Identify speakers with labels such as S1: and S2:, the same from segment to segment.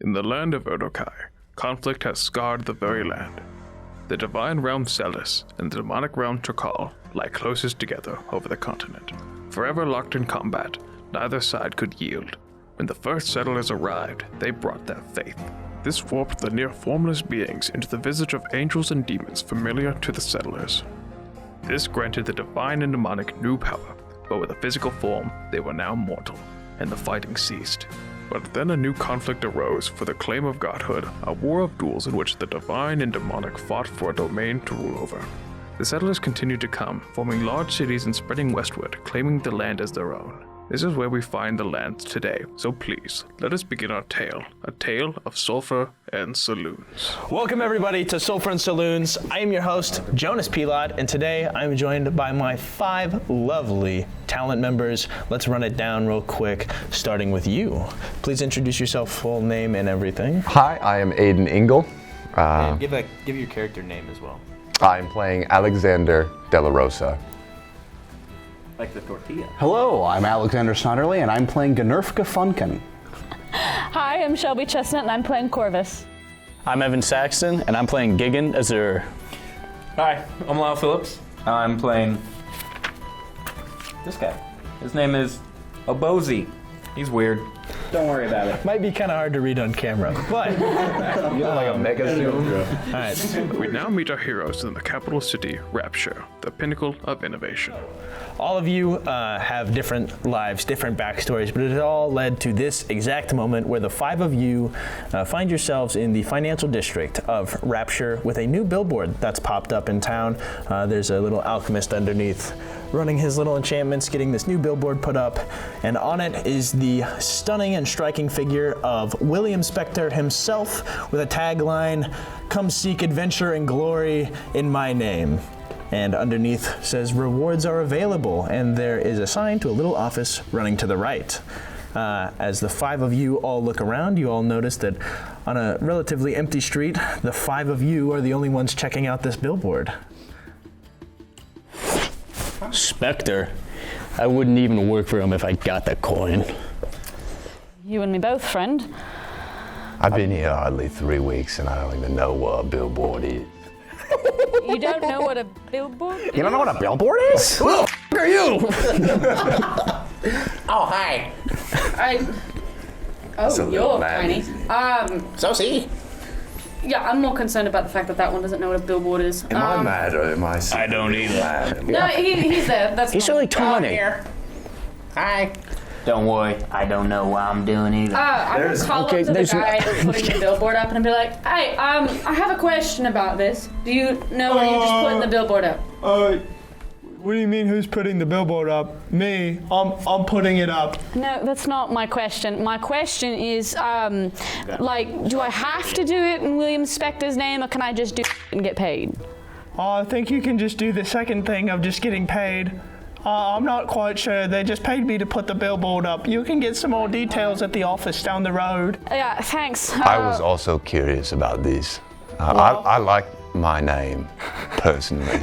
S1: In the land of Urdokai, conflict has scarred the very land. The divine realm Celis and the demonic realm Trakal lie closest together over the continent. Forever locked in combat, neither side could yield. When the first settlers arrived, they brought their faith. This warped the near formless beings into the visage of angels and demons familiar to the settlers. This granted the divine and demonic new power, but with a physical form, they were now mortal, and the fighting ceased. But then a new conflict arose for the claim of godhood, a war of duels in which the divine and demonic fought for a domain to rule over. The settlers continued to come, forming large cities and spreading westward, claiming the land as their own. This is where we find the land today, so please, let us begin our tale, a tale of Sulfur and Saloons.
S2: Welcome everybody to Sulfur Saloons. I am your host, Jonas Pelot, and today I'm joined by my 5 lovely talent members. Let's run it down real quick, starting with you. Please introduce yourself, full name and everything.
S3: Hi, I am Aden Engle.
S2: And give your character name as well.
S3: I'm playing Alexander De La Rosa.
S2: Like the tortilla.
S4: Hello, I'm Alexander Snodderly, and I'm playing Gnurfka Funkin.
S5: Hi, I'm Shelby Chesnut, and I'm playing Corvus.
S6: I'm Exan Saxton, and I'm playing Gigan Azur.
S7: Hi, I'm Lyle Phillips. I'm playing this guy. His name is Obozy. He's weird. Don't worry about it.
S2: Might be kind of hard to read on camera, but
S3: You look like a mega zoom.
S2: all right.
S1: We now meet our heroes in the capital city, Rapture, the pinnacle of innovation.
S2: All of you have different lives, different backstories, but it all led to this exact moment where the 5 of you find yourselves in the financial district of Rapture with a new billboard that's popped up in town. There's a little alchemist underneath running his little enchantments, getting this new billboard put up, and on it is the stunning and striking figure of William Spector himself with a tagline, "Come seek adventure and glory in my name." And underneath says rewards are available, and there is a sign to a little office running to the right. As the 5 of you all look around, you all notice that on a relatively empty street, the 5 of you are the only ones checking out this billboard.
S6: Spectre. I wouldn't even work for him if I got the coin.
S5: You and me both, friend.
S3: I've been here hardly 3 weeks and I don't even know what a billboard is.
S5: You don't know what a billboard is?
S4: You don't know what a billboard is?
S6: Who the f*** are you?
S4: Oh, hi.
S5: You're tiny.
S4: So see?
S5: Yeah, I'm more concerned about the fact that one doesn't know what a billboard is.
S3: Am I mad or am I
S6: I don't either.
S5: No, he's there. That's
S6: He's
S5: fine.
S6: only 20.
S4: Here. Hi.
S7: Don't worry, I don't know what I'm doing either.
S5: I'm gonna call up to the guy that's putting the billboard up and be like, "Hey, I have a question about this. Do you know when you're just putting the billboard up?"
S2: What do you mean who's putting the billboard up? Me. I'm putting it up.
S5: No, that's not my question. My question is, do I have to do it in William Spector's name, or can I just do it and get paid?
S2: I think you can just do the second thing of just getting paid. I'm not quite sure. They just paid me to put the billboard up. You can get some more details at the office down the road.
S5: Yeah, thanks.
S3: I was also curious about this. I like my name, personally.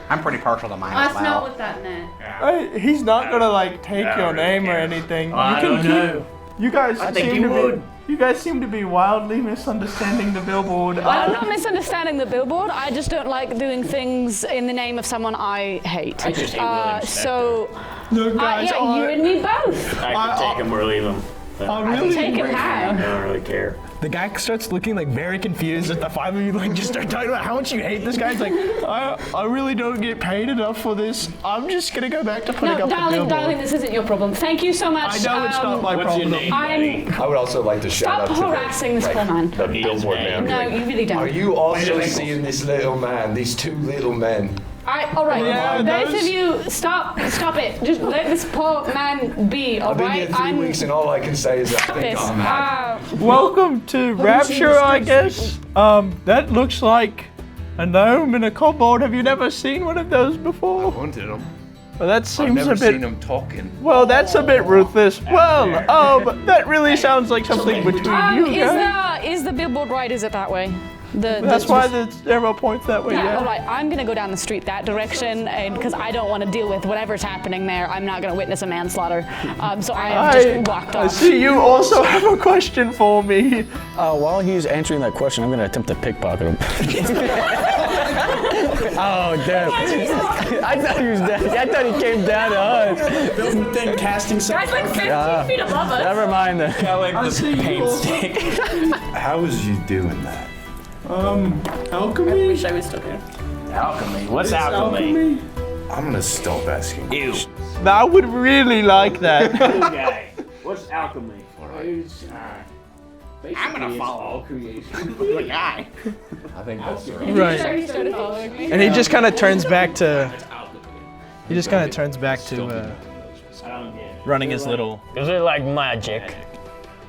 S4: I'm pretty partial to mine as
S5: That's
S4: well.
S5: not what that meant.
S2: He's not gonna take your name or anything.
S6: I don't know.
S2: You guys
S6: think you would.
S2: You guys seem to be wildly misunderstanding the billboard.
S5: I'm not misunderstanding the billboard. I just don't like doing things in the name of someone I hate.
S6: I just hate William Spector.
S5: So,
S2: Look, guys,
S5: yeah, you and me both.
S6: I can take him or leave him.
S5: Take it
S6: I
S5: how?
S6: don't really care.
S2: The guy starts looking very confused as the 5 of you just start talking about how much you hate this guy. It's like, I really don't get paid enough for this. I'm just gonna go back to putting
S5: No,
S2: up the billboard.
S5: darling, this isn't your problem. Thank you so much.
S2: I know it's not my
S6: What's
S2: problem.
S6: your name, buddy?
S3: I would also like to shout
S5: Stop
S3: out to
S5: harassing this poor man.
S3: the billboard man.
S5: No, you really don't.
S3: Are you also seeing this little man, these 2 little men?
S5: All right,
S2: Yeah,
S5: both
S2: those-
S5: of you, stop it. Just let this poor man be, all
S3: I've been here
S5: right?
S3: 3 weeks and all I can say is that I think
S5: this.
S3: I'm mad.
S2: Welcome to Rapture, I guess. That looks like a gnome and a kobold. Have you never seen one of those before?
S3: Wanted them.
S2: Well, that
S3: I've
S2: seems
S3: never
S2: a bit.
S3: seen them talking.
S2: Well, that's a bit ruthless. Well, that really sounds like something between you guys.
S5: Is the billboard right? Is it that way?
S2: That's why the arrow points that way.
S5: Yeah, all right. I'm gonna go down the street that direction, and because I don't want to deal with whatever's happening there, I'm not gonna witness a manslaughter. So I have just walked off.
S2: I see you also have a question for me.
S6: While he's answering that question, I'm going to attempt to pickpocket him. Oh, damn. I thought he was dead. I thought he came down to us.
S2: Then casting
S5: Guys, like 15 feet above us.
S6: Never mind then.
S7: Got like the paint stick.
S3: How was you doing that?
S2: alchemy.
S5: I wish I was still here.
S6: Alchemy. What's alchemy?
S3: I'm gonna stop asking.
S6: Ew.
S2: I would really like that.
S6: Guy. What's alchemy?
S7: I'm gonna follow all creation. The guy.
S3: I think that's right.
S2: Right.
S5: He started following me.
S2: And he just kind of turns back to. He just kind of turns back to running his little.
S6: Is it like magic?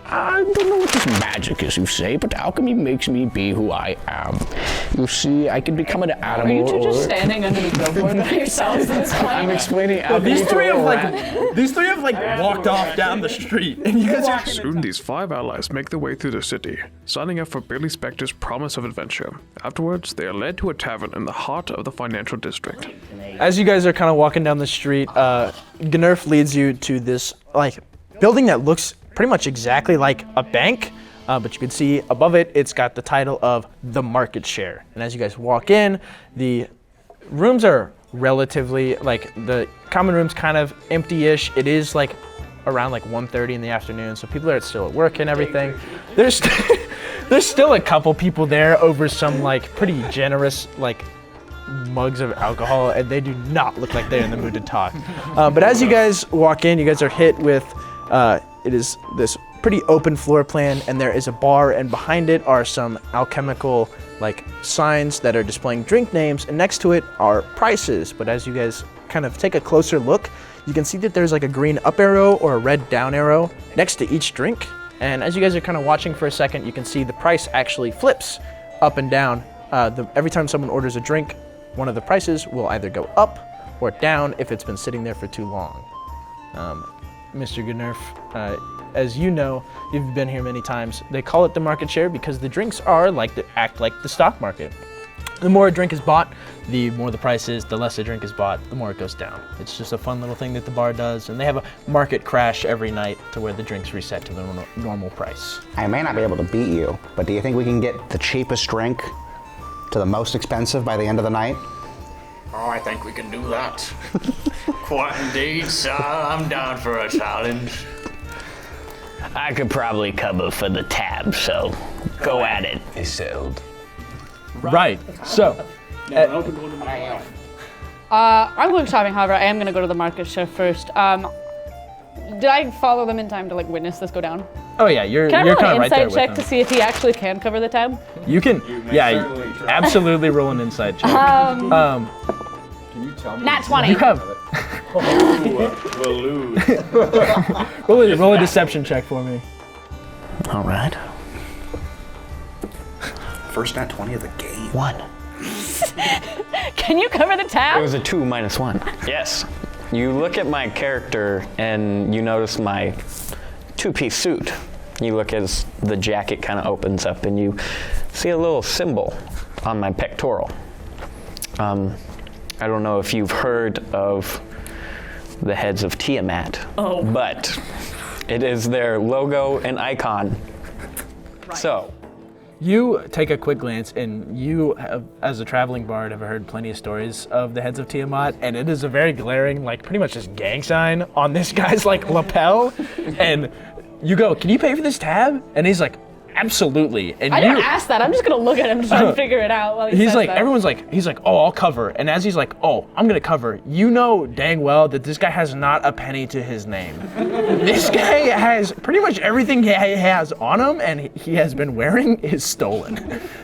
S6: I don't know what this magic is, you say, but alchemy makes me be who I am. You see, I can become an animal.
S5: Are you two just
S6: or...
S5: standing underneath the billboard by yourselves at this point?
S6: I'm explaining alchemy
S2: These three
S6: to a
S2: have
S6: rat.
S2: these three have walked off down the street, and you guys are.
S1: Soon these 5 allies make their way through the city, signing up for Billy Spector's promise of adventure. Afterwards, they are led to a tavern in the heart of the financial district.
S2: As you guys are kind of walking down the street, Gnurf leads you to this building that looks pretty much exactly like a bank, but you can see above it, it's got the title of the market share. And as you guys walk in, the rooms are relatively, the common room's kind of empty-ish. It is around 1:30 in the afternoon, so people are still at work and everything. There's still a couple people there over some pretty generous mugs of alcohol, and they do not look like they're in the mood to talk. But as you guys walk in, you guys are hit with it is this pretty open floor plan, and there is a bar, and behind it are some alchemical signs that are displaying drink names, and next to it are prices. But as you guys kind of take a closer look, you can see that there's a green up arrow or a red down arrow next to each drink. And as you guys are kind of watching for a second, you can see the price actually flips up and down. Every time someone orders a drink, one of the prices will either go up or down if it's been sitting there for too long. Mr. Gnurf, as you know, you've been here many times, they call it the market share because the drinks are act like the stock market. The more a drink is bought, the more the price is, the less a drink is bought, the more it goes down. It's just a fun little thing that the bar does, and they have a market crash every night to where the drinks reset to the normal price.
S4: I may not be able to beat you, but do you think we can get the cheapest drink to the most expensive by the end of the night?
S8: Oh, I think we can do that. Quite indeed, sir. I'm down for a challenge.
S6: I could probably cover for the tab, so go at it.
S3: It's settled.
S2: Right, so.
S5: I'm going shopping, however, I am going to go to the market share first. Did I follow them in time to witness this go down?
S2: Oh yeah, you're
S5: Can I
S2: kind
S5: roll
S2: of
S5: an
S2: right there
S5: insight
S2: with
S5: check
S2: them.
S5: to see if he actually can cover the tab?
S2: You can, absolutely roll an insight check.
S7: Can you tell me?
S5: Nat 20.
S2: You have.
S8: We'll lose.
S2: roll a deception check for me.
S6: All right.
S4: First nat 20 of the game.
S6: 1.
S5: Can you cover the
S6: It
S5: tab?
S6: was a 2 minus 1. Yes. You look at my character and you notice my 2-piece suit. You look as the jacket kind of opens up and you see a little symbol on my pectoral. I don't know if you've heard of the heads of Tiamat, but it is their logo and icon. Right. So.
S2: You take a quick glance, and you, as a traveling bard, have heard plenty of stories of the heads of Tiamat, and it is a very glaring, pretty much just gang sign on this guy's lapel. And you go, "Can you pay for this tab?" And he's like, "Absolutely." And
S5: I didn't ask that. I'm just going to look at him to try and figure it out while he says that.
S2: He's like, "Oh, I'll cover." And as he's like, "Oh, I'm going to cover," you know dang well that this guy has not a penny to his name. This guy has pretty much everything he has on him and he has been wearing is stolen.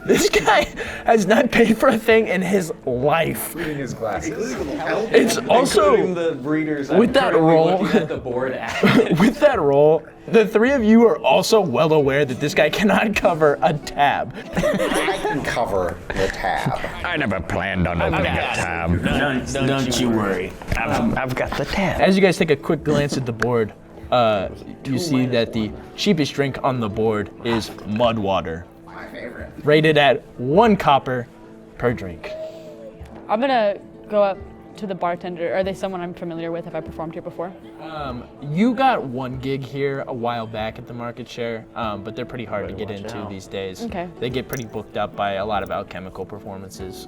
S2: This guy has not paid for a thing in his life.
S7: Including his glasses.
S2: It's also,
S7: Including the readers.
S2: with that roll,
S7: Looking at the board app.
S2: with that roll, the three of you are also well aware that this guy cannot cover a tab.
S4: I can cover the tab.
S6: I never planned on opening a tab.
S8: Don't you worry.
S6: I've got the tab.
S2: As you guys take a quick glance at the board, you see that the cheapest drink on the board is mud water. Rated at 1 copper per drink.
S5: I'm gonna go up to the bartender. Are they someone I'm familiar with? Have I performed here before?
S2: You got 1 gig here a while back at the market share, but they're pretty hard to get into these days.
S5: Okay.
S2: They get pretty booked up by a lot of alchemical performances.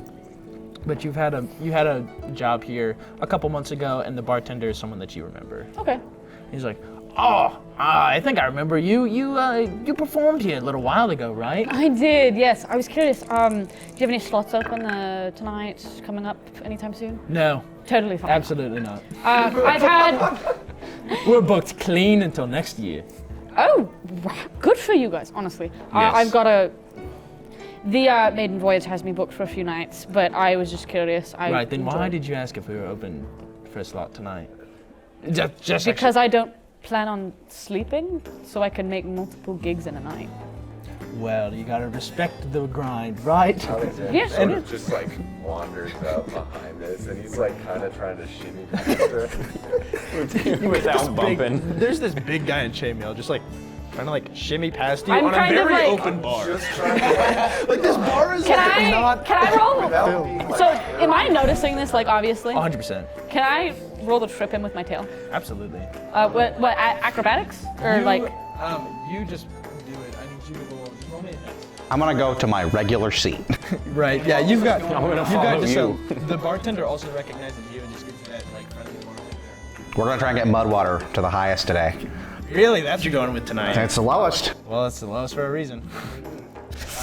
S2: But you had a job here a couple months ago, and the bartender is someone that you remember.
S5: Okay.
S2: He's like, oh, I think I remember you. You performed here a little while ago, right?
S5: I did, yes. I was curious. Do you have any slots open tonight, coming up anytime soon?
S2: No,
S5: Totally fine.
S2: absolutely not.
S5: I've had.
S2: We're booked clean until next year.
S5: Oh, good for you guys, honestly.
S2: Yes.
S5: I've got a. The maiden voyage has me booked for a few nights, but I was just curious.
S2: Right, then why did you ask if we were open for a slot tonight? Just
S5: Because I don't plan on sleeping, so I can make multiple gigs in a night.
S2: Well, you gotta respect the grind, right?
S5: Yes,
S9: Sort of just like wanders up behind us, and he's like kind of trying to shimmy past her.
S6: Without bumping.
S2: There's this big guy in chainmail, just like trying to like shimmy past you
S5: I'm
S2: on a
S5: kind of
S2: very
S5: like-
S2: open bar. Like this bar is
S5: Can
S2: like not.
S5: Can I roll? So, am I noticing this? Like, obviously.
S2: 100%.
S5: Can I roll to trip him with my tail?
S2: Absolutely.
S5: What acrobatics or like?
S2: You just do it. I need you to roll me a dice.
S4: I'm gonna go to my regular seat.
S2: Right. Yeah. You've got.
S6: follow
S2: just
S6: you.
S2: the bartender also recognizes you and just gives you that like friendly look.
S4: We're gonna try and get mud water to the highest today.
S2: Really? That's what you're going with tonight?
S4: It's the lowest.
S2: Well, it's the lowest for a reason.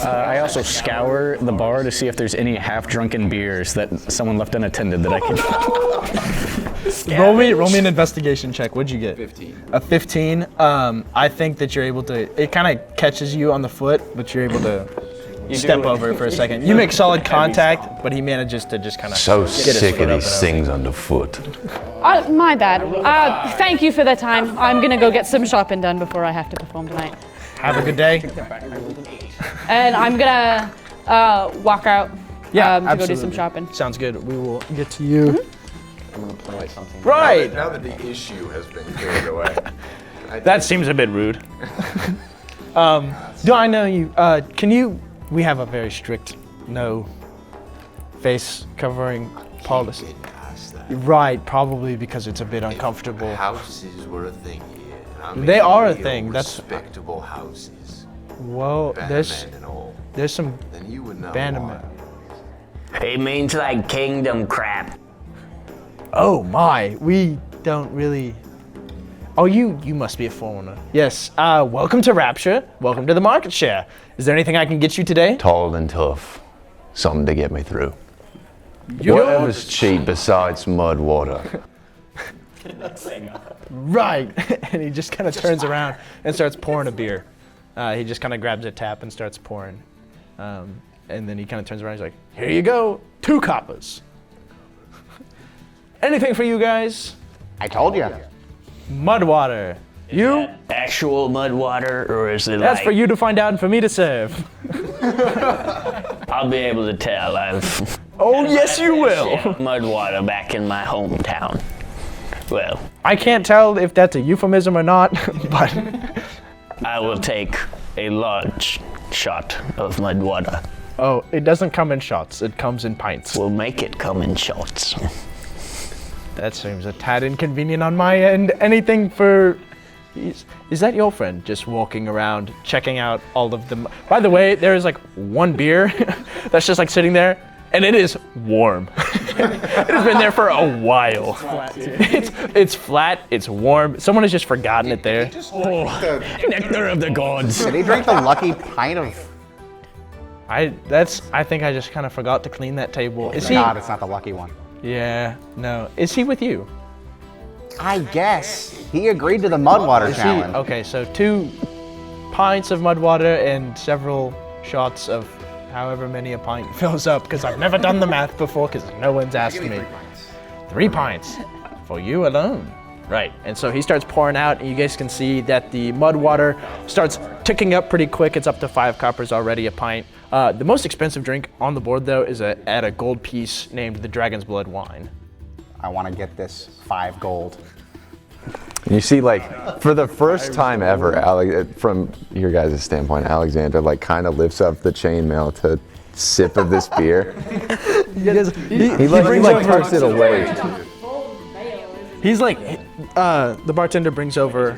S6: I also scour the bar to see if there's any half-drunken beers that someone left unattended that I can.
S2: Roll me an investigation check. What'd you get?
S9: 15.
S2: A 15. I think that you're able to. It kind of catches you on the foot, but you're able to step over it for a second. You make solid contact, but he manages to just kind of.
S3: So sick of these things underfoot.
S5: My bad. Thank you for the time. I'm gonna go get some shopping done before I have to perform tonight.
S2: Have a good day.
S5: And I'm gonna walk out to go do
S2: absolutely.
S5: some shopping.
S2: Sounds good. We will get to you.
S6: I'm gonna play something.
S2: Right.
S9: Now that the issue has been cleared away.
S2: That seems a bit rude. Do I know you? Can you? We have a very strict no face covering policy. Right, probably because it's a bit uncomfortable.
S9: Houses were a thing here. I mean,
S2: They are a
S9: real
S2: thing, that's-
S9: respectable houses.
S2: Well, there's
S9: Bannermen and all.
S2: some
S9: Then you would know
S2: bannermen.
S9: why.
S10: It means like kingdom crap.
S2: Oh my, we don't really. Oh, you must be a foreigner. Yes. Welcome to Rapture. Welcome to the market share. Is there anything I can get you today?
S3: Tall and tough. Something to get me through. Whatever's cheap besides mud water.
S2: Right. And he just kind of turns around and starts pouring a beer. He just kind of grabs a tap and starts pouring. And then he kind of turns around and he's like, here you go, 2 coppers. Anything for you guys?
S4: I told you.
S2: Mud water. You?
S10: Actual mud water, or is it
S2: That's
S10: like?
S2: for you to find out and for me to serve.
S10: I'll be able to tell. I've
S2: Oh, yes, you will.
S10: mud water back in my hometown. Well,
S2: I can't tell if that's a euphemism or not, but
S10: I will take a large shot of mud water.
S2: oh, it doesn't come in shots. It comes in pints.
S10: We'll make it come in shots.
S2: That seems a tad inconvenient on my end. Anything for... Is that your friend just walking around, checking out all of them? By the way, there is like 1 beer that's just like sitting there, and it is warm. It has been there for a while. It's flat, it's warm. Someone has just forgotten it there.
S10: Nectar of the gods.
S4: Did he drink the lucky pint of?
S2: I think I just kind of forgot to clean that table. Is he?
S4: God, it's not the lucky one.
S2: Yeah, no. Is he with you?
S4: I guess he agreed to the mud water
S2: Is he?
S4: challenge.
S2: Okay, so 2 pints of mud water and several shots of however many a pint fills up, because I've never done the math before, because no one's asked me. 3 pints for you alone. Right, and so he starts pouring out, and you guys can see that the mud water starts ticking up pretty quick. It's up to 5 coppers already a pint. The most expensive drink on the board, though, is at a gold piece named the Dragon's Blood wine.
S4: I want to get this 5 gold.
S3: You see, like, for the first time ever, from your guys' standpoint, Alexander, like, kind of lifts up the chainmail to sip of this beer. He turns it away.
S2: He's like, the bartender brings over,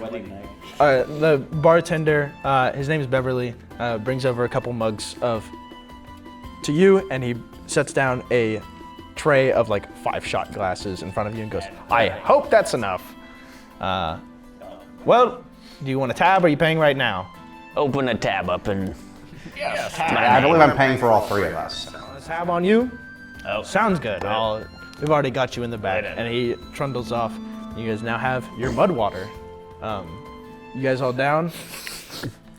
S2: his name is Beverly, brings over a couple mugs to you, and he sets down a tray of like 5 shot glasses in front of you and goes, I hope that's enough. Well, do you want a tab or are you paying right now?
S10: Open a tab up and.
S4: I believe I'm paying for all 3 of us.
S2: A tab on you? Oh, sounds good. We've already got you in the bag. And he trundles off. You guys now have your mud water. You guys all down?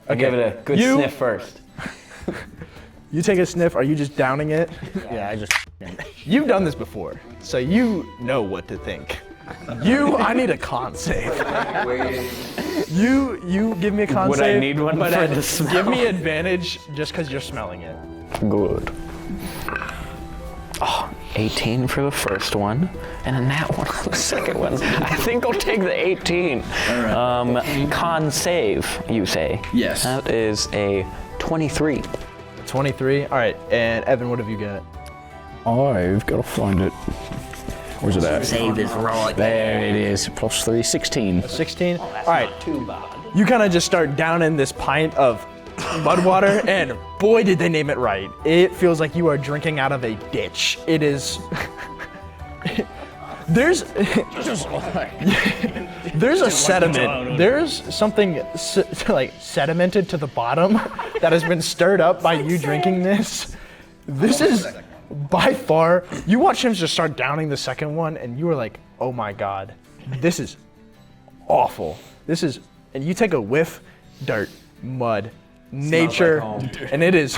S6: I'll give it a good sniff first.
S2: You take a sniff. Are you just downing it?
S10: Yeah, I just.
S2: You've done this before, so you know what to think. I need a con save. You give me a con
S6: Would
S2: save.
S6: I need one
S2: but
S6: for the smell?
S2: Give me advantage just because you're smelling it.
S6: Good. Oh, 18 for the first one, and then that one on the second one. I think I'll take the 18. All right. Con save, you say?
S7: Yes.
S6: That is a 23.
S2: 23. All right, and Evan, what have you got?
S10: I've got to find it. Where's it at?
S8: Save is right
S10: There it is. +3, 16.
S2: 16. All right. You kind of just start downing this pint of mud water, and boy, did they name it right. It feels like you are drinking out of a ditch. It is. There's a sediment. There's something like sedimented to the bottom that has been stirred up by you drinking this. This is by far. You watch him just start downing the second one, and you were like, "Oh my God, this is awful. This is." And you take a whiff, dirt, mud, nature, and it is.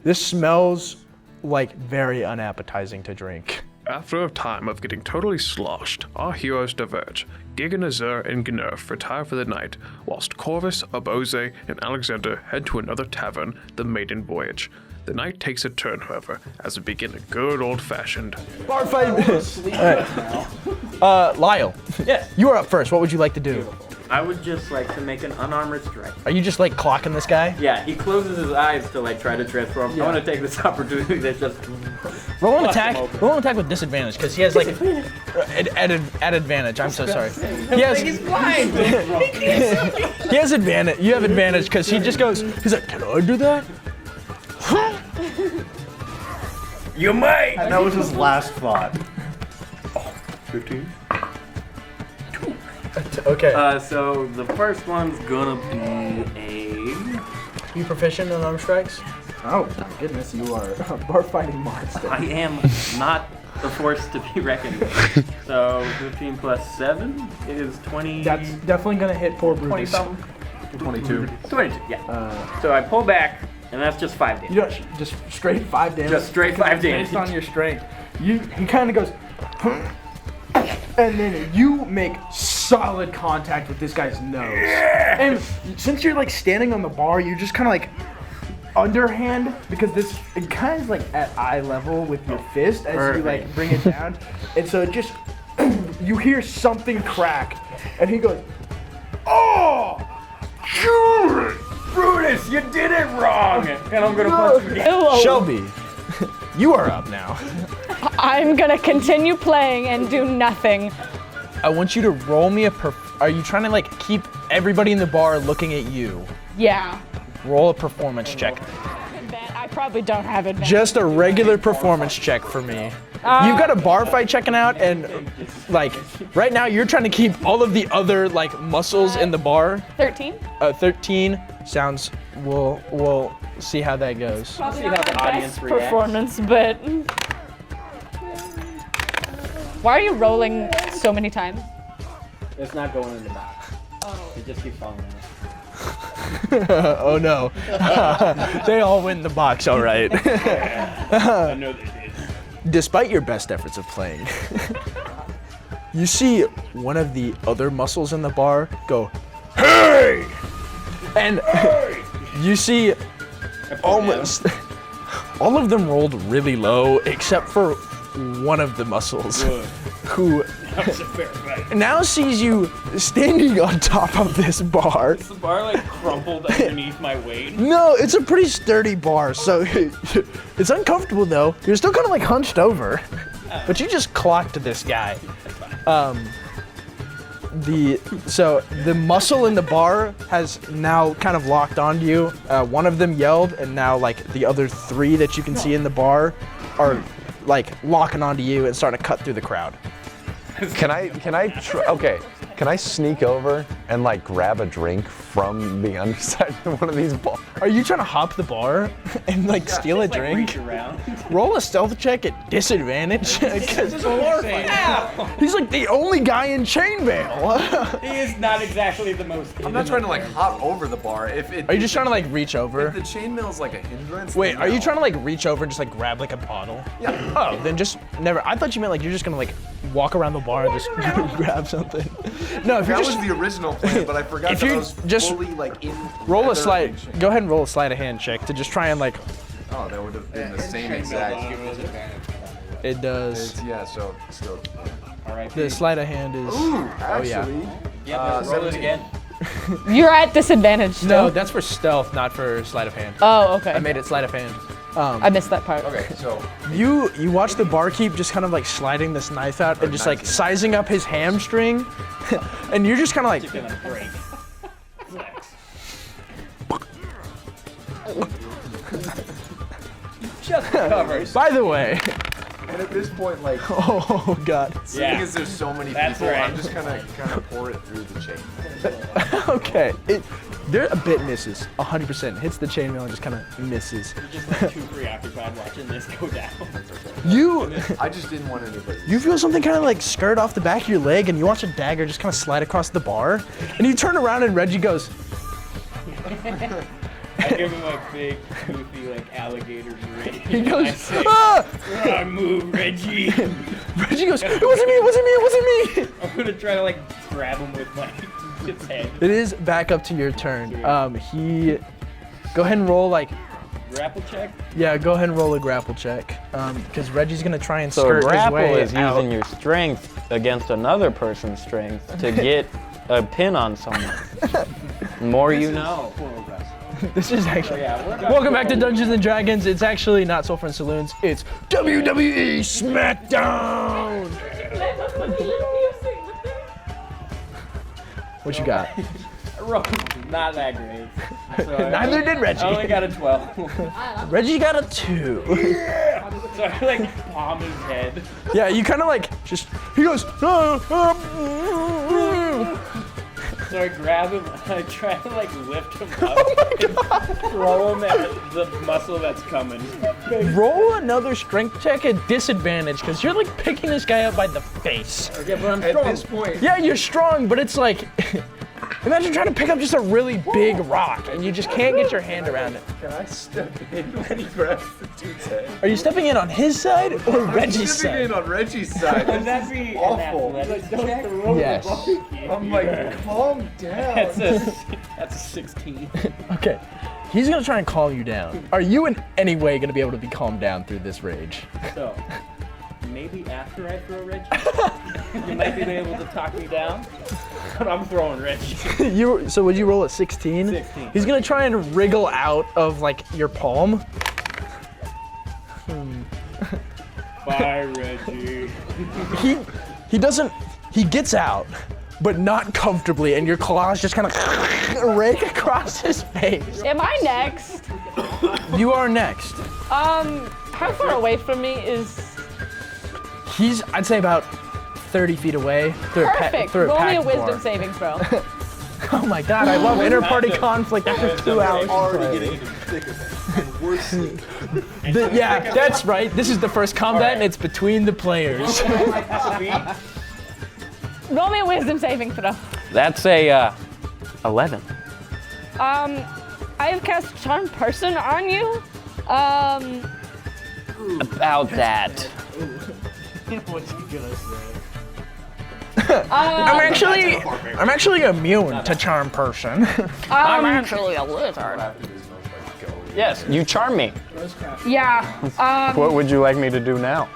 S2: This smells like very unappetizing to drink.
S1: After a time of getting totally sloshed, our heroes diverge. Gig and Azur and Gnurf retire for the night, whilst Corvus, Oboze, and Alexander head to another tavern, the Maiden Voyage. The night takes a turn, however, as we begin a good old-fashioned
S2: bar fight. Lyle.
S7: Yeah.
S2: You are up first. What would you like to do?
S7: I would just like to make an unarmored strike.
S2: Are you just like clocking this guy?
S7: Yeah, he closes his eyes to like try to transform. Yeah. I want to take this opportunity to just
S2: roll an attack. Roll an attack with disadvantage because he has like at advantage. I'm so sorry. He has.
S7: He's blind.
S2: He has advantage. You have advantage because he just goes. He's like, can I do that?
S7: You might.
S11: That was his last thought.
S7: 15.
S2: Okay.
S7: So the first one's gonna be a.
S2: You proficient in arm strikes? Oh my goodness, you are a bar fighting monster.
S7: I am not the force to be reckoned with. So 15 plus 7 is 20.
S2: That's definitely gonna hit poor Brutus.
S7: 22, yeah. So I pull back, and that's just 5 damage.
S2: You don't, just straight 5 damage.
S7: Just straight 5 damage.
S2: Based on your strength. He kind of goes, and then you make solid contact with this guy's nose. Yeah! And since you're like standing on the bar, you just kind of like underhand, because it kind of like at eye level with your fist as you like bring it down. And so it just, you hear something crack, and he goes, oh!
S7: Brutus, you did it wrong! And I'm gonna punch you again.
S2: Shelby, you are up now.
S5: I'm gonna continue playing and do nothing.
S2: I want you to roll me are you trying to like keep everybody in the bar looking at you?
S5: Yeah.
S2: Roll a performance check.
S5: I probably don't have advantage.
S2: Just a regular performance check for me. You've got a bar fight checking out, and like right now you're trying to keep all of the other like muscles in the bar.
S5: 13.
S2: 13 sounds. We'll see how that goes.
S5: Probably
S7: See
S5: not
S7: how the
S5: my
S7: audience
S5: best
S7: reacts.
S5: performance, but why are you rolling so many times?
S7: It's not going in the box. Oh. It just keeps falling in.
S2: Oh no. They all win the box, all right.
S7: I know they did.
S2: Despite your best efforts of playing, you see one of the other muscles in the bar go, hey! And you see almost all of them rolled really low except for one of the muscles who
S7: That's a fair bet.
S2: now sees you standing on top of this bar.
S7: Is the bar like crumpled underneath my weight?
S2: No, it's a pretty sturdy bar, so it's uncomfortable though. You're still kind of like hunched over, but you just clocked this guy. So the muscle in the bar has now kind of locked onto you. One of them yelled, and now like the other 3 that you can see in the bar are like locking onto you and starting to cut through the crowd.
S3: Can I sneak over and like grab a drink from the underside of one of these bars?
S2: Are you trying to hop the bar and like steal a drink?
S7: Reach around.
S2: Roll a stealth check at disadvantage. He's like the only guy in chainmail.
S7: He is not exactly the most.
S9: I'm not trying to like hop over the bar.
S2: Are you just trying to like reach over?
S9: If the chainmail's like a hindrance.
S2: Wait,
S9: then
S2: are you
S9: no.
S2: trying to like reach over and just like grab like a bottle?
S9: Yeah.
S2: Oh, then just never. I thought you meant like you're just gonna like walk around the bar and just grab something. No, if you're
S9: That
S2: just
S9: was the original plan, but I forgot
S2: if
S9: that
S2: you
S9: I was
S2: just
S9: fully like in.
S2: roll a
S9: leather
S2: sleight.
S9: and chain.
S2: Go ahead and roll a sleight of hand check to just try and like.
S9: Oh, that would have been the same exact.
S2: It does.
S9: Yeah, so still.
S7: All right.
S2: The sleight of hand is.
S9: Actually,
S7: Yeah, roll it again.
S5: You're at disadvantage still.
S2: No, that's for stealth, not for sleight of hand.
S5: Oh, okay.
S2: I made it sleight of hand.
S5: I missed that part.
S9: okay, so
S2: You watch the barkeep just kind of like sliding this knife out and just like sizing up his hamstring, and you're just kind of like.
S7: Gonna break. Flex. Just covered.
S2: By the way.
S9: and at this point, like,
S2: Oh God.
S9: seeing
S7: Yeah.
S9: as there's so many
S7: That's
S9: people,
S7: right.
S9: I'm just gonna kind of pour it through the chain.
S2: Okay. There a bit misses. 100% hits the chainmail and just kind of misses.
S7: You're just like too preoccupied watching this go down.
S9: I just didn't want anybody.
S2: You feel something kind of like skirt off the back of your leg, and you watch a dagger just kind of slide across the bar, and you turn around and Reggie goes.
S7: I give him a big, goofy, like alligator grin.
S2: He goes.
S7: I say,
S2: Ah!
S7: "I move, Reggie."
S2: Reggie goes. It wasn't me. It wasn't me. It wasn't me.
S7: I'm gonna try to like grab him with my his head.
S2: It is back up to your turn. He. Go ahead and roll like.
S7: Grapple check.
S2: Yeah, go ahead and roll a grapple check. Because Reggie's gonna try and
S6: So
S2: skirt his
S6: grapple
S2: way
S6: is
S2: out.
S6: using your strength against another person's strength to get a pin on someone. More you know.
S2: This is actually.
S7: Yeah, we're
S2: Welcome back to Dungeons and Dragons. It's actually not Sulfur Saloons. It's WWE SmackDown. What you got?
S7: I rolled not that great. So
S2: Neither did Reggie.
S7: I only got a 12.
S2: Reggie got a 2.
S7: So I like palm his head.
S2: Yeah, you kind of like just. He goes.
S7: So I grab him and I try to like lift him up
S2: Oh my
S7: and throw him at the muscle that's coming.
S2: Roll another strength check at disadvantage because you're like picking this guy up by the face.
S7: Okay, but I'm
S9: At
S7: strong.
S9: this point,
S2: Yeah, you're strong, but it's like. Imagine trying to pick up just a really big rock and you just can't get your hand around it.
S9: can I step in when he grabs the dude's head?
S2: Are you stepping in on his side or Reggie's
S9: Stepping
S2: side?
S9: in on Reggie's side.
S7: Would that be
S9: awful.
S7: an athletics check?
S2: Yes.
S9: I'm like, calm down.
S7: That's a 16.
S2: Okay. He's gonna try and calm you down. Are you in any way gonna be able to be calmed down through this rage?
S7: So maybe after I throw Reggie, you might be able to talk me down. But I'm throwing Reggie.
S2: So would you roll a 16?
S7: 16.
S2: He's gonna try and wriggle out of like your palm.
S7: Bye, Reggie.
S2: He doesn't. He gets out, but not comfortably, and your claws just kind of rake across his face.
S5: Am I next?
S2: You are next.
S5: How far away from me is?
S2: He's, I'd say, about 30 feet away.
S5: Perfect.
S2: Through
S5: Roll me a
S2: packed
S5: wisdom
S2: bar.
S5: saving throw.
S2: Oh my God! I love inter-party conflict after 2 hours.
S9: Already getting into the thick of it. And we're seeing.
S2: Yeah, that's right. This is the first combat, and it's between the players.
S5: Roll me a wisdom saving throw.
S6: That's a 11.
S5: I have cast Charm Person on you.
S6: About that.
S2: I'm actually immune to charm person.
S5: I'm actually a lizard.
S6: Yes, you charm me.
S5: Yeah.
S6: What would you like me to do now?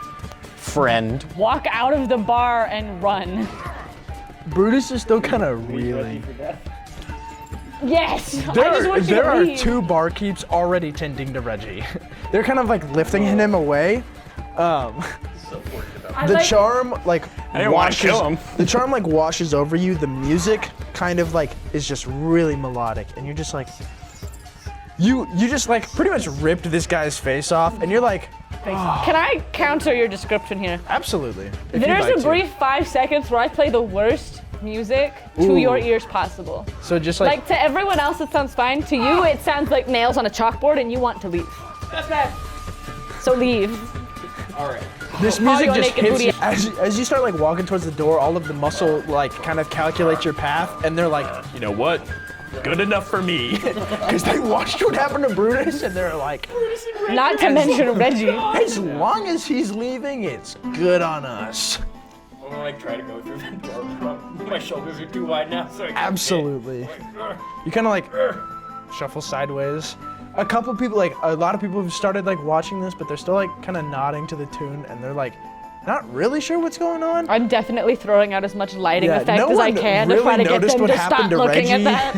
S6: friend.
S5: Walk out of the bar and run.
S2: Brutus is still kind of reeling.
S5: Yes! I just want you
S2: There
S5: to
S2: are
S5: leave.
S2: 2 barkeeps already tending to Reggie. They're kind of like lifting him away. The charm like
S6: didn't wanna
S2: washes.
S6: kill him.
S2: The charm like washes over you. The music kind of like is just really melodic, and you're just like, you just like pretty much ripped this guy's face off, and you're like,
S5: Can I counter your description here?
S2: absolutely. if you'd
S5: There's
S2: like
S5: a
S2: to.
S5: brief 5 seconds where I play the worst music to
S2: Ooh.
S5: your ears possible.
S2: So just
S5: Like to everyone else it sounds fine. To you it sounds like nails on a chalkboard and you want to leave.
S7: That's bad.
S5: So leave.
S7: All right.
S2: this music
S5: your
S2: just
S5: naked
S2: hits
S5: booty.
S2: you as you start like walking towards the door. All of the muscle like kind of calculates your path, and they're like, you know what? Good enough for me, because they watched what happened to Brutus, and they're like,
S5: Not to mention Reggie.
S2: as long as he's leaving, it's good on us.
S7: I'm gonna like try to go through that door. But my shoulders are too wide now, so I can't
S2: Absolutely. You kind of like shuffle sideways. A couple people, like a lot of people have started like watching this, but they're still like kind of nodding to the tune, and they're like not really sure what's going on.
S5: I'm definitely throwing out as much lighting
S2: Yeah,
S5: effect
S2: no
S5: as I
S2: one
S5: can to
S2: really
S5: try to get
S2: noticed
S5: them
S2: what
S5: to
S2: happened
S5: stop
S2: to
S5: looking
S2: Reggie.
S5: at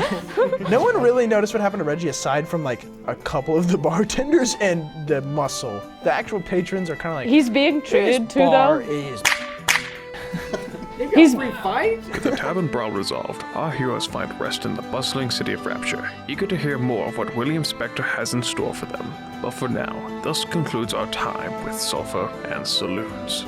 S5: that.
S2: No one really noticed what happened to Reggie aside from like a couple of the bartenders and the muscle. The actual patrons are kind of like,
S5: He's being
S2: this
S5: treated too
S2: bar
S5: though.
S2: is.
S5: He's
S1: With the tavern brawl resolved, our heroes find rest in the bustling city of Rapture, eager to hear more of what William Spector has in store for them. But for now, thus concludes our time with Sulfur and Saloons.